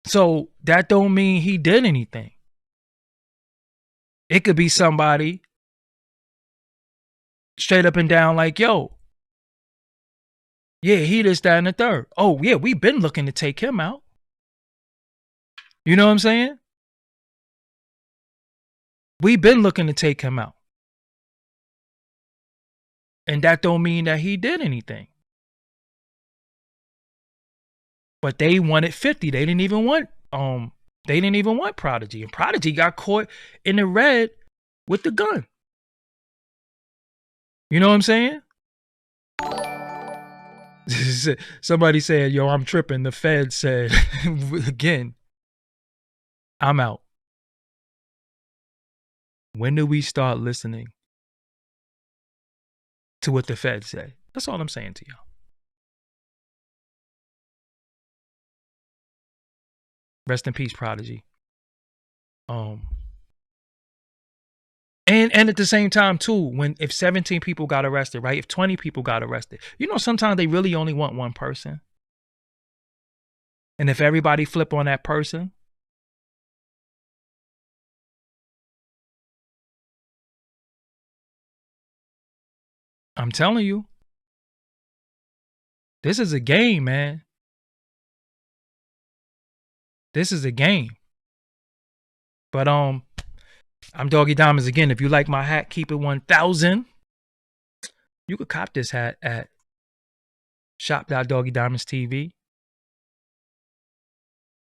So that don't mean he did anything. It could be somebody straight up and down like, yo, yeah, he this, that, and the third. Oh, yeah, we've been looking to take him out. You know what I'm saying? We've been looking to take him out. And that don't mean that he did anything. But they wanted 50. They didn't even want Prodigy. And Prodigy got caught in the red with the gun. You know what I'm saying? Somebody said, yo, I'm tripping. The Fed said, again, I'm out. When do we start listening to what the Fed say? That's all I'm saying to y'all. Rest in peace, Prodigy. And at the same time too, if 17 people got arrested, right? If 20 people got arrested, you know, sometimes they really only want one person. And if everybody flip on that person, I'm telling you, this is a game, man. This is a game. But I'm Doggie Diamonds again. If you like my hat, keep it 1,000. You could cop this hat at shop.doggiediamonds TV.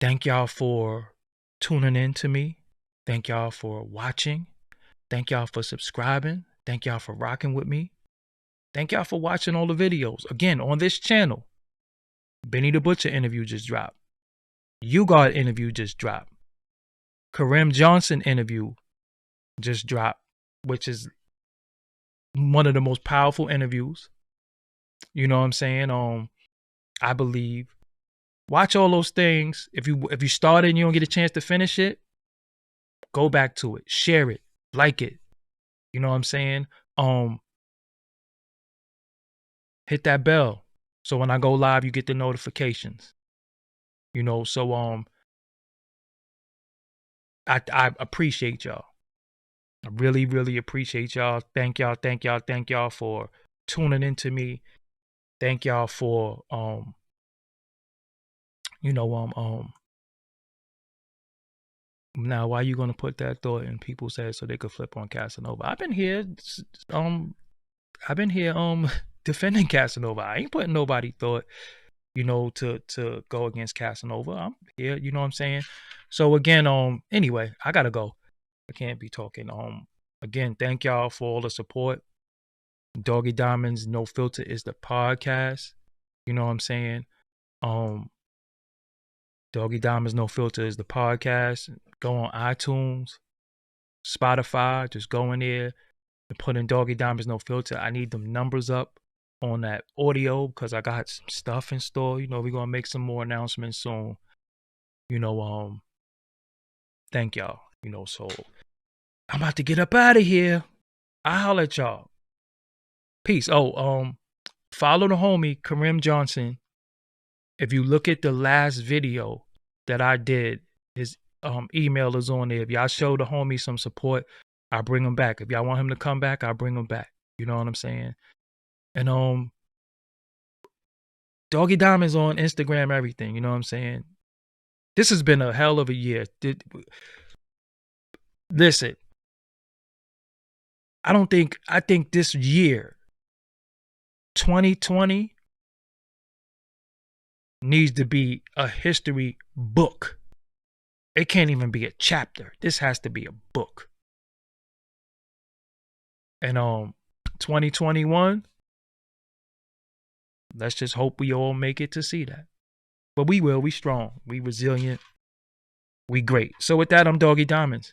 Thank y'all for tuning in to me. Thank y'all for watching. Thank y'all for subscribing. Thank y'all for rocking with me. Thank y'all for watching all the videos. Again, on this channel, Benny the Butcher interview just dropped. YouGod interview just dropped. Kareem Johnson interview just dropped, which is one of the most powerful interviews. You know what I'm saying? I believe. Watch all those things. If you started and you don't get a chance to finish it, go back to it. Share it. Like it. You know what I'm saying? Hit that bell. So when I go live, you get the notifications. You know, so I appreciate y'all. I really, really appreciate y'all. Thank y'all for tuning into me. Thank y'all for now why you gonna put that thought in people's heads so they could flip on Casanova? I've been here defending Casanova. I ain't putting nobody thought, to go against Casanova. I'm here, you know what I'm saying? So again, anyway, I gotta go. I can't be talking. Again, thank y'all for all the support. Doggie Diamonds No Filter is the podcast. You know what I'm saying? Doggie Diamonds No Filter is the podcast. Go on iTunes, Spotify. Just go in there and put in Doggie Diamonds No Filter. I need them numbers up on that audio because I got some stuff in store. You know, we're gonna make some more announcements soon. Thank y'all. So I'm about to get up out of here. I'll holler at y'all. Peace. Follow the homie Kareem Johnson. If you look at the last video that I did, his email is on there. If y'all show the homie some support, I'll bring him back. If y'all want him to come back, I'll bring him back. You know what I'm saying? And Doggie Diamonds on Instagram, everything. You know what I'm saying? This has been a hell of a year. Listen, I think this year, 2020, needs to be a history book. It can't even be a chapter. This has to be a book. And 2021, let's just hope we all make it to see that. But we will. We strong. We resilient. We great. So with that, I'm Doggie Diamonds.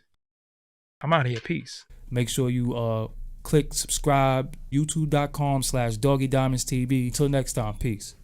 I'm out of here. Peace. Make sure you click subscribe, youtube.com/Doggie Diamonds TV. Until next time, peace.